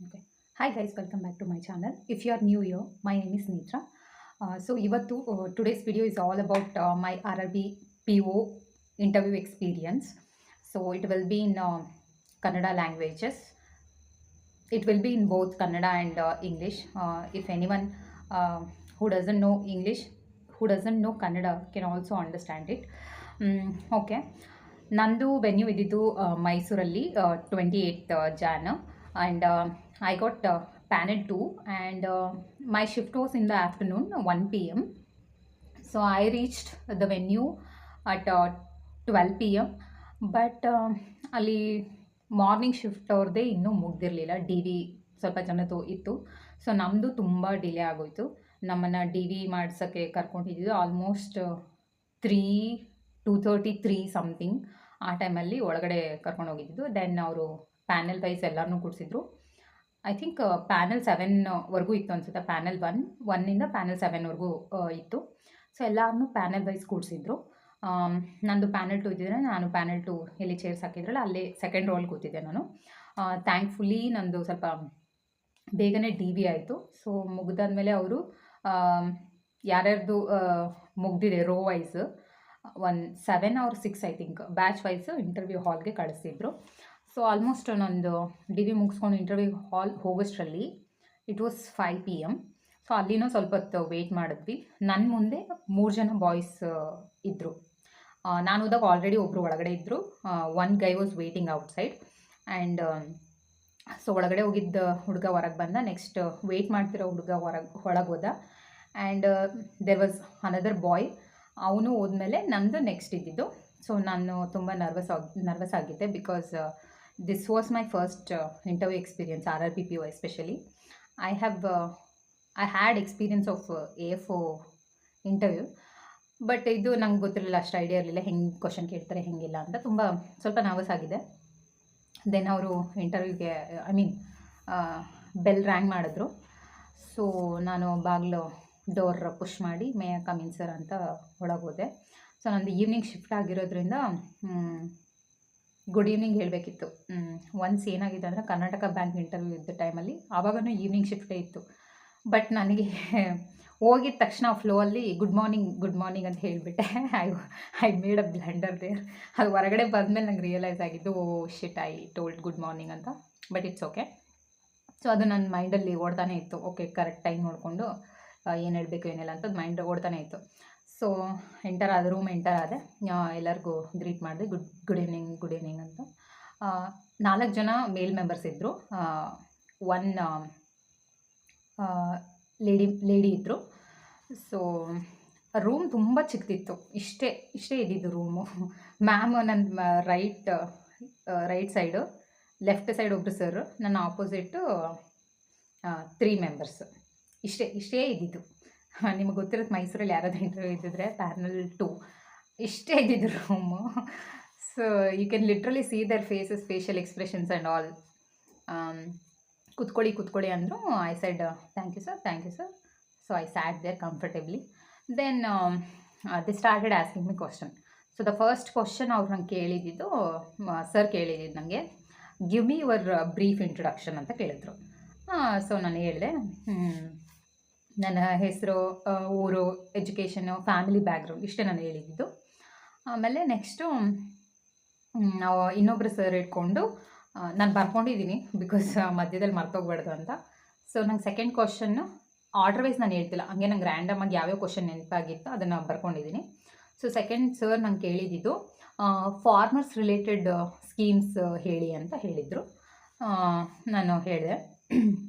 Okay. Hi guys, welcome back to my channel. If you are new here, my name is Netra. Today's video is all about my RRB PO interview experience. So it will be in Kannada languages. It will be in both Kannada and English. If anyone uh, who doesn't know English, who doesn't know Kannada can also understand it. Okay. ನಂದು venue ಇದ್ದಿದ್ದು ಮೈಸೂರಲ್ಲಿ 28th Jan, and I got panel 2, and my shift was in the afternoon 1 p.m. So I reached the venue at 12 p.m. But ಅಲ್ಲಿ morning shift ಅವ್ರದ್ದೇ ಇನ್ನೂ ಮುಗ್ದಿರಲಿಲ್ಲ. D V ಸ್ವಲ್ಪ ಜನದ್ದು ಇತ್ತು. So ನಮ್ಮದು ತುಂಬ ಡಿಲೇ ಆಗೋಯಿತು. ನಮ್ಮನ್ನು ಡಿ ವಿ ಮಾಡ್ಸೋಕ್ಕೆ ಕರ್ಕೊಂಡಿದ್ದು ಆಲ್ಮೋಸ್ಟ್ 2:33 ಸಮಥಿಂಗ್ ಆ ಟೈಮಲ್ಲಿ ಒಳಗಡೆ ಕರ್ಕೊಂಡು ಹೋಗಿದ್ದು. ದೆನ್ ಅವರು ಪ್ಯಾನೆಲ್ ವೈಸ್ ಎಲ್ಲರನ್ನೂ ಕೂಡಿಸಿದ್ರು. ಐ ಥಿಂಕ್ ಪ್ಯಾನೆಲ್ 7ವರೆಗೂ ಇತ್ತು ಅನಿಸುತ್ತೆ. ಪ್ಯಾನೆಲ್ 1ಇಂದ ಪ್ಯಾನೆಲ್ 7ವರೆಗೂ ಇತ್ತು. ಸೊ ಎಲ್ಲರನ್ನೂ ಪ್ಯಾನೆಲ್ ವೈಸ್ ಕೂಡಿಸಿದ್ರು. ನಂದು ಪ್ಯಾನೆಲ್ 2 ಇದ್ದಿದ್ರೆ ನಾನು ಪ್ಯಾನೆಲ್ 2 ಎಲ್ಲಿ ಚೇರ್ಸ್ ಹಾಕಿದ್ರಲ್ಲ ಅಲ್ಲೇ ಸೆಕೆಂಡ್ ರೋಲ್ ಕೂತಿದ್ದೆ ನಾನು. ಥ್ಯಾಂಕ್ಫುಲಿ ನಂದು ಸ್ವಲ್ಪ ಬೇಗನೆ ಡಿ ವಿ ಆಯಿತು. ಸೊ ಮುಗಿದಾದ್ಮೇಲೆ ಅವರು ಯಾರ್ಯಾರ್ದು ಮುಗ್ದಿದೆ row wise 7 or 6 I think batch wise interview ಹಾಲ್ಗೆ ಕಳಿಸಿದ್ರು. ಸೊ ಆಲ್ಮೋಸ್ಟ್ ನಂದು ಡಿ ವಿ ಮುಗಿಸ್ಕೊಂಡು ಇಂಟರ್ವ್ಯೂ ಹಾಲ್ ಹೋಗೋಷ್ಟರಲ್ಲಿ ಇಟ್ ವಾಸ್ 5 p.m. ಸೊ ಅಲ್ಲಿನೂ ಸ್ವಲ್ಪ ಹೊತ್ತು ವೆಯ್ಟ್ ಮಾಡಿದ್ವಿ. ನನ್ನ ಮುಂದೆ 3 ಜನ ಬಾಯ್ಸ್ ಇದ್ದರು. ನಾನು ಹೋದಾಗ ಆಲ್ರೆಡಿ ಒಬ್ಬರು ಒಳಗಡೆ ಇದ್ದರು. One Guy was waiting outside. And so ಒಳಗಡೆ ಹೋಗಿದ್ದ ಹುಡುಗ ಹೊರಗೆ ಬಂದ. ನೆಕ್ಸ್ಟ್ ವೆಯ್ಟ್ ಮಾಡ್ತಿರೋ ಹುಡುಗ ಒಳಗೆ ಹೋದ. ಆ್ಯಂಡ್ ದೇರ್ ವಾಸ್ ಅನದರ್ ಬಾಯ್. ಅವನು ಹೋದ್ಮೇಲೆ ನಂದು ನೆಕ್ಸ್ಟ್ ಇದ್ದಿದ್ದು. ಸೊ ನಾನು ತುಂಬ ನರ್ವಸ್ ಆಗಿದ್ದೆ because this was my first interview experience, RRB PO especially. I had experience of AFO interview, but ಇದು ನಂಗೆ ಗೊತ್ತಿರಲಿಲ್ಲ, ಅಷ್ಟು ಐಡಿಯಾ ಇರಲಿಲ್ಲ ಹೆಂಗೆ ಕ್ವಶನ್ ಕೇಳ್ತಾರೆ ಹೆಂಗಿಲ್ಲ ಅಂತ. ಸ್ವಲ್ಪ ನರ್ವಸ್ ಆಗಿದೆ. ದೆನ್ ಅವರು ಇಂಟರ್ವ್ಯೂಗೆ ಬೆಲ್ ರ್ಯಾಂಗ್ ಮಾಡಿದ್ರು. ಸೊ ನಾನು ಬಾಗಿಲು ಡೋರ್ ಪುಷ್ ಮಾಡಿ ಮೇ ಕಮ್ ಇನ್ ಸರ್ ಅಂತ ಒಳಗೆ ಹೋದೆ. ಸೊ ನಂದು ಈವ್ನಿಂಗ್ ಶಿಫ್ಟ್ ಆಗಿರೋದ್ರಿಂದ ಗುಡ್ ಈವ್ನಿಂಗ್ ಹೇಳಬೇಕಿತ್ತು. ಒನ್ಸ್ ಏನಾಗಿದೆ ಅಂದರೆ ಕರ್ನಾಟಕ ಬ್ಯಾಂಕ್ ಇಂಟರ್ವ್ಯೂ ಇದ್ದ ಟೈಮಲ್ಲಿ ಆವಾಗನೂ ಈವ್ನಿಂಗ್ ಶಿಫ್ಟೇ ಇತ್ತು. ಬಟ್ ನನಗೆ ಹೋಗಿದ ತಕ್ಷಣ ಫ್ಲೋ ಅಲ್ಲಿ ಗುಡ್ ಮಾರ್ನಿಂಗ್ ಅಂತ ಹೇಳಿಬಿಟ್ಟೆ. I made a blunder there. ಅದು ಹೊರಗಡೆ ಬಂದಮೇಲೆ ನಂಗೆ ರಿಯಲೈಸ್ ಆಗಿದ್ದು, oh shit, I told good morning ಅಂತ. But it's okay. ಸೊ ಅದು ನನ್ನ ಮೈಂಡಲ್ಲಿ ಓಡ್ತಾನೆ ಇತ್ತು. ಓಕೆ, ಕರೆಕ್ಟ್ ಟೈಮ್ ನೋಡಿಕೊಂಡು ಏನು ಹೇಳಬೇಕು ಏನಿಲ್ಲ ಅಂತ ಮೈಂಡ್ ಓಡ್ತಾನೆ ಇತ್ತು. ಸೊ ರೂಮ್ ಎಂಟರ್ ಆದೆ. ಎಲ್ಲರಿಗೂ ಗ್ರೀಟ್ ಮಾಡಿದೆ, ಗುಡ್ ಈವ್ನಿಂಗ್ ಅಂತ. 4 ಜನ ಮೇಲ್ ಮೆಂಬರ್ಸ್ ಇದ್ದರು. ಒನ್ ಲೇಡಿ ಇದ್ದರು. ಸೊ ರೂಮ್ ತುಂಬ ಚಿಕ್ಕದಿತ್ತು. ಇಷ್ಟೇ ಇದ್ದಿದ್ದು ರೂಮು. ಮ್ಯಾಮ್ ನನ್ನ ರೈಟ್ ಸೈಡು, ಲೆಫ್ಟ್ ಸೈಡ್ ಒಬ್ಬರು ಸರ್, ನನ್ನ ಆಪೋಸಿಟ್ಟು 3 ಮೆಂಬರ್ಸ್. ಇಷ್ಟೇ ಇದ್ದಿದ್ದು. ನಿಮಗೆ ಗೊತ್ತಿರುತ್ತೆ, ಮೈಸೂರಲ್ಲಿ ಯಾರಾದರೂ ಇಂಟರ್ವ್ಯೂ ಇದ್ದಿದ್ರೆ ಪ್ಯಾನಲ್ 2 ಇಷ್ಟೇ ಇದ್ದಿದ್ದು room. So you can literally see their faces, facial expressions and all. ಕೂತ್ಕೊಳ್ಳಿ ಅಂದರು. I said thank you sir. So I sat there comfortably. Then they started asking me question. So the first question ಅವ್ರು ನಂಗೆ ಕೇಳಿದ್ದು, sir ಕೇಳಿದ್ದು ನನಗೆ, give me your brief introduction ಅಂತ ಕೇಳಿದ್ರು. So ನಾನು ಹೇಳಿದೆ, ನನ್ನ ಹೆಸರು, ಊರು, ಎಜುಕೇಷನು, ಫ್ಯಾಮಿಲಿ ಬ್ಯಾಕ್ಗ್ರೌಂಡ್ ಇಷ್ಟೇ ನಾನು ಹೇಳಿದ್ದು. ಆಮೇಲೆ ನೆಕ್ಸ್ಟು ಇನ್ನೊಬ್ಬರು ಸರ್ ಇಟ್ಕೊಂಡು ನಾನು ಬರ್ಕೊಂಡಿದ್ದೀನಿ ಬಿಕಾಸ್ ಮಧ್ಯದಲ್ಲಿ ಮರ್ತೋಗ್ಬಾರ್ದು ಅಂತ. ಸೊ ನಂಗೆ ಸೆಕೆಂಡ್ ಕ್ವಶನ್ನು ಆರ್ಡರ್ ವೈಸ್ ನಾನು ಹೇಳ್ತಿಲ್ಲ, ಹಂಗೆ ನಂಗೆ ರ್ಯಾಂಡಮಾಗಿ ಯಾವ್ಯಾವ ಕ್ವಶನ್ ನೆನಪಾಗಿತ್ತು ಅದನ್ನು ಬರ್ಕೊಂಡಿದ್ದೀನಿ. ಸೊ ಸೆಕೆಂಡ್ ಸರ್ ನಂಗೆ ಕೇಳಿದ್ದು ಫಾರ್ಮರ್ಸ್ ರಿಲೇಟೆಡ್ ಸ್ಕೀಮ್ಸ್ ಹೇಳಿ ಅಂತ ಹೇಳಿದರು. ನಾನು ಹೇಳಿದೆ.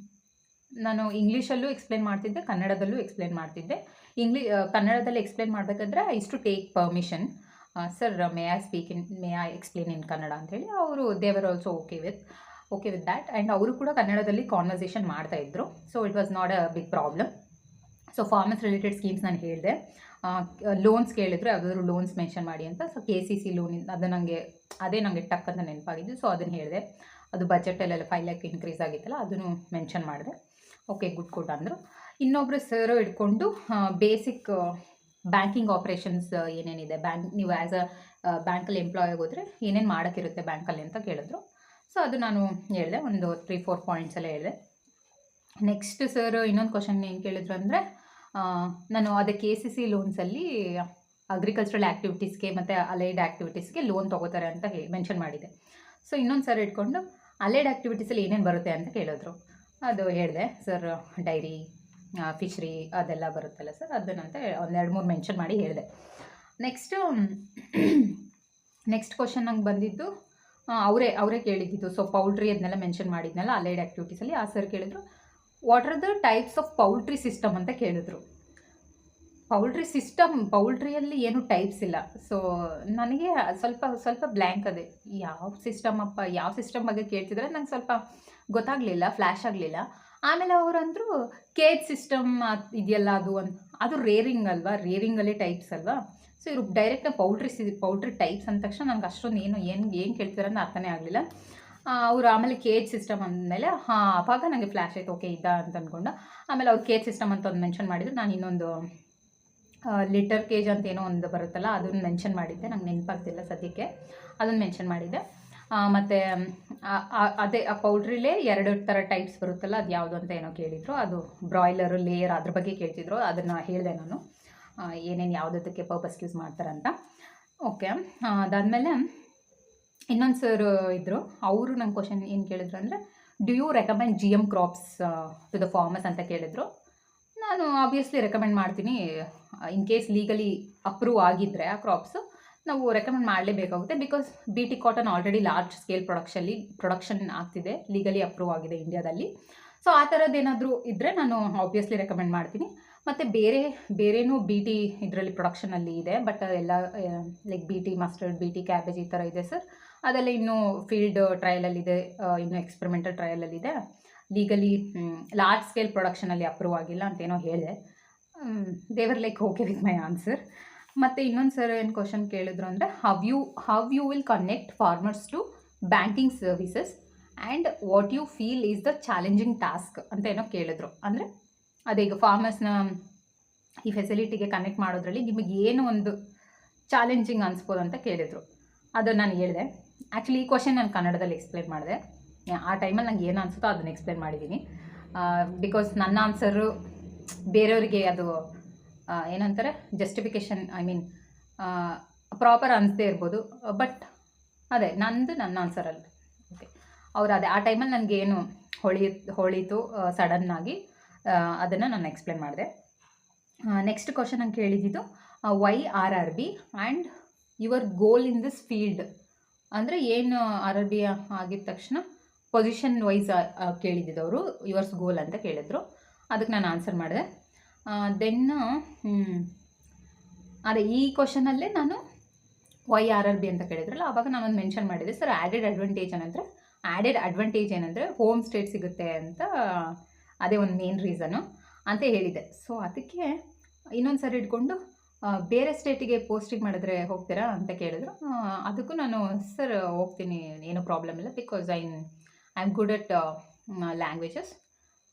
ನಾನು ಇಂಗ್ಲೀಷಲ್ಲೂ ಎಕ್ಸ್ಪ್ಲೇನ್ ಮಾಡ್ತಿದ್ದೆ, ಕನ್ನಡದಲ್ಲೂ ಎಕ್ಸ್ಪ್ಲೇನ್ ಮಾಡ್ತಿದ್ದೆ. ಕನ್ನಡದಲ್ಲಿ ಎಕ್ಸ್ಪ್ಲೇನ್ ಮಾಡಬೇಕಾದ್ರೆ I use to take permission. Sir, may I explain in Kannada ಅಂತೇಳಿ. ಅವರು they were also okay with that. And ಅವರು ಕೂಡ ಕನ್ನಡದಲ್ಲಿ ಕಾನ್ವರ್ಸೇಷನ್ ಮಾಡ್ತಾಯಿದ್ರು. So it was not a big problem. So farmers related schemes ನಾನು ಹೇಳಿದೆ. ಲೋನ್ಸ್ ಕೇಳಿದ್ರು, ಯಾವುದಾದ್ರು ಲೋನ್ಸ್ ಮೆನ್ಷನ್ ಮಾಡಿ ಅಂತ. ಸೊ KCC ಲೋನ್, ಅದೇ ನನಗೆ ಟಕ್ ಅಂತ ನೆನಪಾಗಿದ್ದು. ಸೊ ಅದನ್ನು ಹೇಳಿದೆ. ಅದು ಬಜೆಟಲ್ಲೆಲ್ಲ 5 lakh ಇನ್ಕ್ರೀಸ್ ಆಗಿತ್ತಲ್ಲ, ಅದನ್ನು ಮೆನ್ಷನ್ ಮಾಡಿದೆ. ಓಕೆ, ಗುಡ್ ಅಂದರು. ಇನ್ನೊಬ್ಬರು ಸರ್ ಹಿಡ್ಕೊಂಡು ಬೇಸಿಕ್ ಬ್ಯಾಂಕಿಂಗ್ ಆಪ್ರೇಷನ್ಸ್ ಏನೇನಿದೆ, ನೀವು ಆ್ಯಸ್ ಅ ಬ್ಯಾಂಕಲ್ಲಿ ಎಂಪ್ಲಾಯ್ ಹೋದರೆ ಏನೇನು ಮಾಡೋಕ್ಕಿರುತ್ತೆ ಬ್ಯಾಂಕಲ್ಲಿ ಅಂತ ಕೇಳಿದ್ರು. ಸೊ ಅದು ನಾನು ಹೇಳಿದೆ, ಒಂದು 3-4 ಪಾಯಿಂಟ್ಸ್ ಎಲ್ಲ ಹೇಳಿದೆ. ನೆಕ್ಸ್ಟ್ ಸರ್ ಇನ್ನೊಂದು ಕ್ವಶನ್ ಏನು ಕೇಳಿದ್ರು ಅಂದರೆ, ನಾನು ಅದೇ KCC ಲೋನ್ಸಲ್ಲಿ ಅಗ್ರಿಕಲ್ಚರಲ್ ಆ್ಯಕ್ಟಿವಿಟೀಸ್ಗೆ ಮತ್ತು ಅಲೈಡ್ ಆ್ಯಕ್ಟಿವಿಟೀಸ್ಗೆ ಲೋನ್ ತೊಗೋತಾರೆ ಅಂತ ಮೆನ್ಷನ್ ಮಾಡಿದೆ. ಸೊ ಇನ್ನೊಂದು ಸರ್ ಇಟ್ಕೊಂಡು ಅಲೈಡ್ ಆ್ಯಕ್ಟಿವಿಟೀಸಲ್ಲಿ ಏನೇನು ಬರುತ್ತೆ ಅಂತ ಕೇಳಿದ್ರು. ಅದು ಹೇಳಿದೆ ಸರ್, ಡೈರಿ, ಫಿಶ್ರಿ ಅದೆಲ್ಲ ಬರುತ್ತಲ್ಲ ಸರ್, ಅದನ್ನಂತ ಒಂದು 2-3 ಮೆನ್ಷನ್ ಮಾಡಿ ಹೇಳಿದೆ. ನೆಕ್ಸ್ಟ್ ಕ್ವಶನ್ ನಂಗೆ ಬಂದಿದ್ದು ಅವರೇ ಕೇಳಿದ್ದು. ಸೊ ಪೌಲ್ಟ್ರಿ ಅದನ್ನೆಲ್ಲ ಮೆನ್ಷನ್ ಮಾಡಿದ್ನಲ್ಲ ಅಲೈಡ್ ಆ್ಯಕ್ಟಿವಿಟೀಸಲ್ಲಿ, ಆ ಸರ್ ಕೇಳಿದ್ರು what are the types of poultry system ಅಂತ ಕೇಳಿದ್ರು. ಪೌಲ್ಟ್ರಿಯಲ್ಲಿ ಏನು ಟೈಪ್ಸ್ ಇಲ್ಲ. ಸೊ ನನಗೆ ಸ್ವಲ್ಪ ಬ್ಲ್ಯಾಂಕ್ ಅದೇ, ಯಾವ ಸಿಸ್ಟಮ್ ಬಗ್ಗೆ ಕೇಳ್ತಿದ್ರೆ ನಂಗೆ ಸ್ವಲ್ಪ ಗೊತ್ತಾಗಲಿಲ್ಲ, ಫ್ಲ್ಯಾಶ್ ಆಗಲಿಲ್ಲ. ಆಮೇಲೆ ಅವರಂದರು ಕೇಜ್ ಸಿಸ್ಟಮ್ ಇದೆಯಲ್ಲ ಅದು ರೇರಿಂಗ್ ಅಲ್ವಾ, ರೇರಿಂಗಲ್ಲಿ ಟೈಪ್ಸ್ ಅಲ್ವಾ. ಸೊ ಇವರು ಡೈರೆಕ್ಟಾಗಿ ಪೌಲ್ಟ್ರಿ ಟೈಪ್ಸ್ ಅಂದ ತಕ್ಷಣ ನಂಗೆ ಅಷ್ಟೊಂದು ಏನು ಕೇಳ್ತಿದ್ದಾರೆ ಅಂತ ಅರ್ಥನೇ ಆಗಲಿಲ್ಲ. ಅವರು ಆಮೇಲೆ ಕೇಜ್ ಸಿಸ್ಟಮ್ ಅಂದಮೇಲೆ ಆವಾಗ ನನಗೆ ಫ್ಲ್ಯಾಶ್ ಆಯಿತು, ಓಕೆ ಇದ್ದ ಅಂತ ಅಂದ್ಕೊಂಡು. ಆಮೇಲೆ ಅವ್ರು ಕೇಜ್ ಸಿಸ್ಟಮ್ ಅಂತ ಒಂದು ಮೆನ್ಷನ್ ಮಾಡಿದ್ರು. ನಾನು ಇನ್ನೊಂದು ಲೀಟರ್ ಕೇಜ್ ಅಂತ ಏನೋ ಒಂದು ಬರುತ್ತಲ್ಲ ಅದನ್ನು ಮೆನ್ಷನ್ ಮಾಡಿದ್ದೆ, ನಂಗೆ ನೆನಪಾಗ್ತಿಲ್ಲ ಸದ್ಯಕ್ಕೆ, ಅದನ್ನು ಮೆನ್ಷನ್ ಮಾಡಿದ್ದೆ. ಮತ್ತು ಅದೇ ಆ ಪೌಲ್ಟ್ರಿಲೇ 2 ಥರ ಟೈಪ್ಸ್ ಬರುತ್ತಲ್ಲ, ಅದು ಯಾವುದು ಅಂತ ಏನೋ ಕೇಳಿದರು. ಅದು ಬ್ರಾಯ್ಲರು, ಲೇಯರ್ ಅದ್ರ ಬಗ್ಗೆ ಕೇಳ್ತಿದ್ರು. ಅದನ್ನು ಹೇಳಿದೆ ನಾನು, ಏನೇನು ಯಾವುದಕ್ಕೆ ಪರ್ಪಸ್ಗೆ ಯೂಸ್ ಮಾಡ್ತಾರಂತ. ಓಕೆ, ಅದಾದಮೇಲೆ ಇನ್ನೊಂದು ಸರ್ ಇದ್ದರು. ಅವರು ನಂಗೆ ಕ್ವಶನ್ ಏನು ಕೇಳಿದ್ರು ಅಂದರೆ, do you recommend GM crops to the farmers ಅಂತ ಕೇಳಿದರು. ನಾನು ಆಬ್ವಿಯಸ್ಲಿ ರೆಕಮೆಂಡ್ ಮಾಡ್ತೀನಿ. ಇನ್ ಕೇಸ್ ಲೀಗಲಿ ಅಪ್ರೂವ್ ಆಗಿದ್ದರೆ ಆ ಕ್ರಾಪ್ಸು ನಾವು ರೆಕಮೆಂಡ್ ಮಾಡಲೇಬೇಕಾಗುತ್ತೆ. Because BT cotton already large scale production ಆಗ್ತಿದೆ, ಲೀಗಲಿ ಅಪ್ರೂವ್ ಆಗಿದೆ ಇಂಡಿಯಾದಲ್ಲಿ. ಸೊ ಆ ಥರದ್ದು ಏನಾದರೂ ಇದ್ದರೆ ನಾನು ಆಬ್ವಿಯಸ್ಲಿ ರೆಕಮೆಂಡ್ ಮಾಡ್ತೀನಿ. ಮತ್ತು ಬೇರೆನೂ BT ಇದರಲ್ಲಿ ಪ್ರೊಡಕ್ಷನಲ್ಲಿ ಇದೆ, ಬಟ್ ಎಲ್ಲ like BT mustard, BT cabbage ಈ ಥರ ಇದೆ ಸರ್. ಅದೆಲ್ಲ ಇನ್ನೂ ಫೀಲ್ಡ್ ಟ್ರಯಲಲ್ಲಿದೆ, ಇನ್ನೂ ಎಕ್ಸ್ಪೆರಿಮೆಂಟಲ್ ಟ್ರಯಲಲ್ಲಿದೆ. ಲೀಗಲಿ ಲಾರ್ಜ್ ಸ್ಕೇಲ್ ಪ್ರೊಡಕ್ಷನಲ್ಲಿ ಅಪ್ರೂವ್ ಆಗಿಲ್ಲ ಅಂತೇನೋ ಹೇಳಿದೆ. They were like okay with my answer. ಮತ್ತು ಇನ್ನೊಂದು ಸರ್ ಏನು ಕ್ವಶನ್ ಕೇಳಿದ್ರು ಅಂದರೆ, how you will connect farmers to banking services and what you feel is the challenging task ಅಂತ ಏನೋ ಕೇಳಿದ್ರು. ಅಂದರೆ ಅದೇ ಈಗ ಫಾರ್ಮರ್ಸ್ನ ಈ ಫೆಸಿಲಿಟಿಗೆ ಕನೆಕ್ಟ್ ಮಾಡೋದ್ರಲ್ಲಿ ನಿಮಗೆ ಏನು ಒಂದು ಚಾಲೆಂಜಿಂಗ್ ಅನಿಸ್ಬೋದು ಅಂತ ಕೇಳಿದರು. ಅದು ನಾನು ಹೇಳಿದೆ. ಆ್ಯಕ್ಚುಲಿ ಈ ಕ್ವಶನ್ ನಾನು ಕನ್ನಡದಲ್ಲಿ ಎಕ್ಸ್ಪ್ಲೇನ್ ಮಾಡಿದೆ. ಆ ಟೈಮಲ್ಲಿ ನಂಗೆ ಏನು ಅನಿಸುತ್ತೋ ಅದನ್ನು ಎಕ್ಸ್ಪ್ಲೇನ್ ಮಾಡಿದ್ದೀನಿ. ಬಿಕಾಸ್ ನನ್ನ ಆನ್ಸರು ಬೇರೆಯವರಿಗೆ ಅದು ಏನಂತಾರೆ ಜಸ್ಟಿಫಿಕೇಷನ್, ಪ್ರಾಪರ್ ಅನಿಸದೇ ಇರ್ಬೋದು. ಬಟ್ ಅದೇ ನನ್ನ ಆನ್ಸರಲ್ಲಿ ಓಕೆ, ಅವ್ರು ಅದೇ ಆ ಟೈಮಲ್ಲಿ ನನಗೆ ಏನು ಹೊಳೀತು ಸಡನ್ನಾಗಿ, ಅದನ್ನು ನಾನು ಎಕ್ಸ್ಪ್ಲೇನ್ ಮಾಡಿದೆ. ನೆಕ್ಸ್ಟ್ ಕ್ವಶನ್ ನಂಗೆ ಕೇಳಿದ್ದು, why RRB and your goal in this field ಅಂದರೆ ಏನು RRB ಆಗಿದ ತಕ್ಷಣ ಪೊಸಿಷನ್ ವೈಸ್ ಕೇಳಿದ್ದವರು, ಯುವರ್ಸ್ ಗೋಲ್ ಅಂತ ಕೇಳಿದ್ರು. ಅದಕ್ಕೆ ನಾನು ಆನ್ಸರ್ ಮಾಡಿದೆ. ದೆನ್ ಅದೇ ಈ ಕ್ವಶನಲ್ಲೇ ನಾನು ವೈ RRB ಅಂತ ಕೇಳಿದ್ರಲ್ಲ, ಆವಾಗ ನಾನೊಂದು ಮೆನ್ಷನ್ ಮಾಡಿದೆ ಸರ್, ಆ್ಯಡೆಡ್ ಅಡ್ವಾಂಟೇಜ್ ಏನಂದರೆ ಹೋಮ್ ಸ್ಟೇಟ್ ಸಿಗುತ್ತೆ ಅಂತ, ಅದೇ ಒಂದು ಮೇನ್ ರೀಸನು ಅಂತ ಹೇಳಿದೆ. ಸೊ ಅದಕ್ಕೆ ಇನ್ನೊಂದು ಸರಿ ಇಟ್ಕೊಂಡು ಬೇರೆ ಸ್ಟೇಟಿಗೆ ಪೋಸ್ಟಿಂಗ್ ಮಾಡಿದ್ರೆ ಹೋಗ್ತೀರಾ ಅಂತ ಕೇಳಿದ್ರು. ಅದಕ್ಕೂ ನಾನು ಸರ್ ಹೋಗ್ತೀನಿ, ಏನೂ ಪ್ರಾಬ್ಲಮ್ ಇಲ್ಲ, because I am good at languages,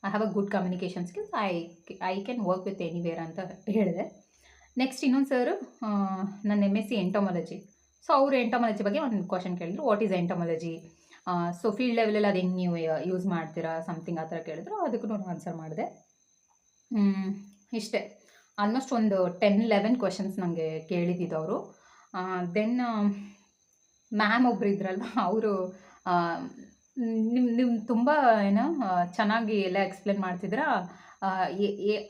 I have a good communication skills, I can work with anywhere ಅಂತ ಹೇಳಿದೆ. ನೆಕ್ಸ್ಟ್ ಇನ್ನೊಂದು ಸರ್ ನನ್ನ MSc ಎಂಟೊಮಾಲಜಿ. ಸೊ ಅವರು ಎಂಟೊಮಾಲಜಿ ಬಗ್ಗೆ ಒಂದು ಕ್ವಶನ್ ಕೇಳಿದ್ರು, what is entomology, so field ಲೆವೆಲಲ್ಲಿ ಅದು ಹೆಂಗೆ ನೀವು ಯೂಸ್ ಮಾಡ್ತೀರಾ ಸಮಥಿಂಗ್ ಆ ಥರ ಕೇಳಿದ್ರು. ಅದಕ್ಕೂ ನಾನು ಆನ್ಸರ್ ಮಾಡಿದೆ. ಇಷ್ಟೇ, ಆಲ್ಮೋಸ್ಟ್ ಒಂದು 10-11 ಕ್ವಶನ್ಸ್ ನನಗೆ ಕೇಳಿದ್ದು ಅವರು. ದೆನ್ ಮ್ಯಾಮ್ ಒಬ್ರು ಇದ್ರಲ್ವ, ಅವರು ನಿಮ್ಮ ತುಂಬ ಚೆನ್ನಾಗಿ ಎಲ್ಲ ಎಕ್ಸ್ಪ್ಲೇನ್ ಮಾಡ್ತಿದ್ದೀರಾ.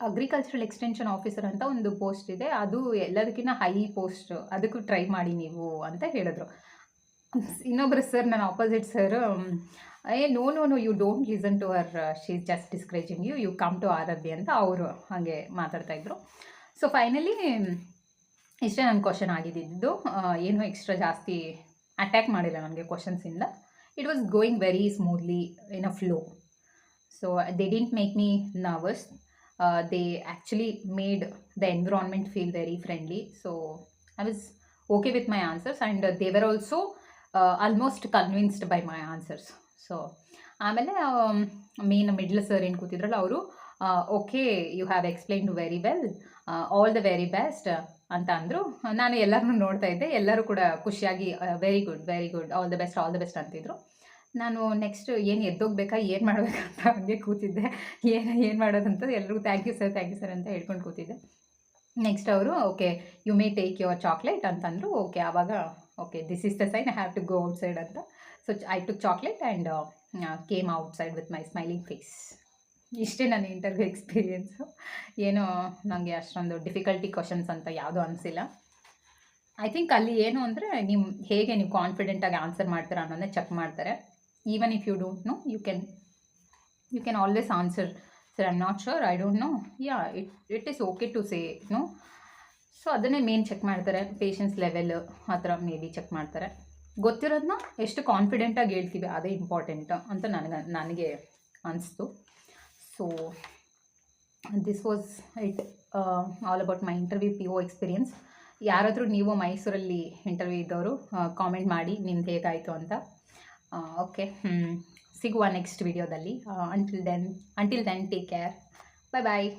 ಅಗ್ರಿಕಲ್ಚರಲ್ ಎಕ್ಸ್ಟೆನ್ಷನ್ ಆಫೀಸರ್ ಅಂತ ಒಂದು ಪೋಸ್ಟ್ ಇದೆ, ಅದು ಎಲ್ಲದಕ್ಕಿಂತ ಹೈ ಪೋಸ್ಟ್, ಅದಕ್ಕೂ ಟ್ರೈ ಮಾಡಿ ನೀವು ಅಂತ ಹೇಳಿದ್ರು. ಇನ್ನೊಬ್ಬರು ಸರ್, ನನ್ನ opposite sir, no you don't listen to her, she is just discouraging you come to RRB ಅಂತ ಅವರು ಹಾಗೆ ಮಾತಾಡ್ತಾಯಿದ್ರು. ಸೊ ಫೈನಲಿ ಇಷ್ಟೇ ನನ್ನ ಕ್ವಶನ್ ಆಗಿದ್ದು. ಏನೂ ಎಕ್ಸ್ಟ್ರಾ ಜಾಸ್ತಿ ಅಟ್ಯಾಕ್ ಮಾಡಿಲ್ಲ ನನಗೆ ಕ್ವಶನ್ಸಿಂದ. It was going very smoothly in a flow. So they didn't make me nervous. They actually made the environment feel very friendly. So I was okay with my answers, and they were also almost convinced by my answers. So ಆಮೇಲೆ main middle sir ಏನು ಕೂತಿದ್ರಲ್ಲ ಅವರು, okay you have explained very well, all the very best ಅಂತ ಅಂದರು. ನಾನು ಎಲ್ಲರನ್ನೂ ನೋಡ್ತಾ ಇದ್ದೆ, ಎಲ್ಲರೂ ಕೂಡ ಖುಷಿಯಾಗಿ very good all the best ಅಂತಿದ್ರು. ನಾನು ನೆಕ್ಸ್ಟ್ ಏನು ಎದ್ದೋಗ್ಬೇಕಾ, ಏನು ಮಾಡ್ಬೇಕಂತ ಹಂಗೆ ಕೂತಿದ್ದೆ. ಏನು ಮಾಡೋದಂತ ಎಲ್ರಿಗೂ ಥ್ಯಾಂಕ್ ಯು ಸರ್ ಅಂತ ಹೇಳ್ಕೊಂಡು ಕೂತಿದ್ದೆ. ನೆಕ್ಸ್ಟ್ ಅವರು okay you may take your chocolate ಅಂತಂದರು. ಓಕೆ ಆವಾಗ okay this is the sign I have to go outside ಅಂತ. So I took chocolate and came outside with my smiling face. ಇಷ್ಟೇ ನನ್ನ interview experience. ಏನೋ ನನಗೆ ಅಷ್ಟೊಂದು difficulty questions ಅಂತ ಯಾವುದೂ ಅನಿಸಿಲ್ಲ. ಐ ಥಿಂಕ್ ಅಲ್ಲಿ ಏನು ಅಂದರೆ ಹೇಗೆ ನೀವು ಕಾನ್ಫಿಡೆಂಟಾಗಿ ಆನ್ಸರ್ ಮಾಡ್ತೀರಾ ಅನ್ನೋದನ್ನೇ ಚೆಕ್ ಮಾಡ್ತಾರೆ. Even if you don't know you can always answer sir I am not sure, I don't know, ya it is okay to say no. So ಅದನ್ನೇ ಮೇನ್ ಚೆಕ್ ಮಾಡ್ತಾರೆ. ಪೇಷನ್ಸ್ ಲೆವೆಲ್ ಆ ಥರ may be check ಮಾಡ್ತಾರೆ. ಗೊತ್ತಿರೋದನ್ನ ಎಷ್ಟು ಕಾನ್ಫಿಡೆಂಟಾಗಿ ಹೇಳ್ತೀವಿ ಅದೇ important ಅಂತ ನನಗೆ ಅನಿಸ್ತು. So this was it all about my interview PO experience. ಯಾರಾದರೂ ನೀವು ಮೈಸೂರಲ್ಲಿ ಇಂಟರ್ವ್ಯೂ ಇದ್ದವರು ಕಾಮೆಂಟ್ ಮಾಡಿ ನಿಮ್ದು ಹೇಗಾಯಿತು ಅಂತ. ಓಕೆ, ಸಿಗುವ ನೆಕ್ಸ್ಟ್ ವಿಡಿಯೋದಲ್ಲಿ. ಅಂಟಿಲ್ ದೆನ್ ಟೇಕ್ ಕೇರ್, ಬಾಯ್ ಬಾಯ್.